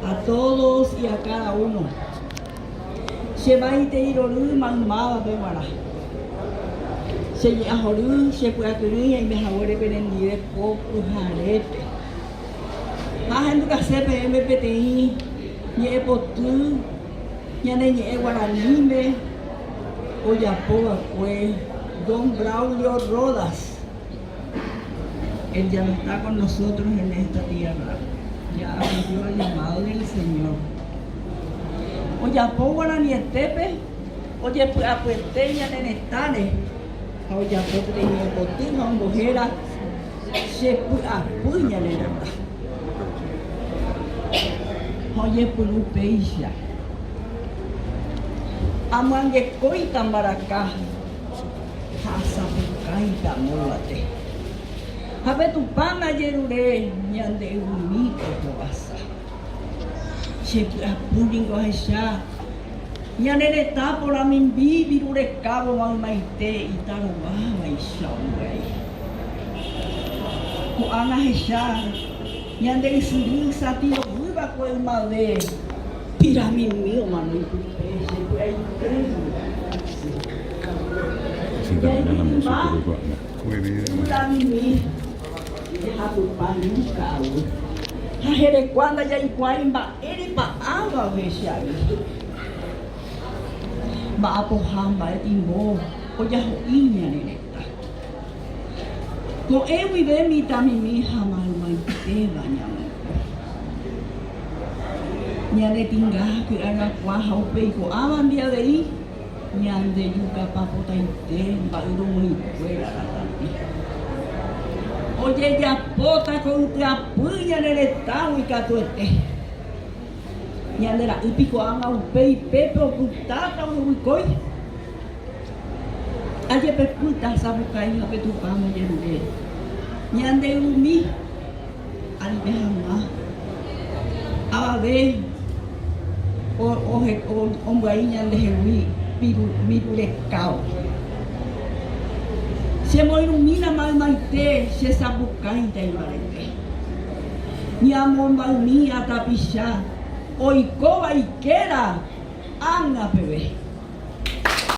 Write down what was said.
a todos y a cada uno. Shevaite iroru mamaba bemara. Se ahoru, se puede y me ahora venir poco jarete. Hajan que se PMPTI, ye potu, ya ne ye guaranime, o ya poa fue Don Braulio Rodas. Él ya no está con nosotros en esta tierra. Ya atendió el llamado del Señor. Oye, apóguala ni estepe, oye, apuesteña en estane, oye, apuesteña en botín, a mujeres, se apuña en el verdad. Oye, pulupeisha. Amangue coita maracá, hasa bucaita molate. Habe tu pana yerure, ñande unito toasa. Se apuringo aisha. Ñanere tapo la min virure cabo maite y taruba aisha uai. Ku ana aisha. Ñande isuru satiro buba ko el made. Piramin mío mano y Ahere cuando ya iguaimba ere pa ava veshari. Ba apo hamba etimbo oya hoinya neta. Ko ewi ve mi tamimi hamal mai teva nyamo. Nyane tingga ku ana kwa haupe ko awan dia dei. Nyande juga papota ite ba urumui fuera tati. Oye, ya pota con tu apuña en el estado y catuete. Ñande la ipico ama un pepe o putata o uicoi. Aye peputa sabukai hape tu pama yerure. Ñande umi albe hama. Abe o ombai ñande hewi pirule cao. Se mo ilumina mal maite, se sabukai da ibarete. Mi amor mal mía tapisha, oikoba ikera, anga bebé.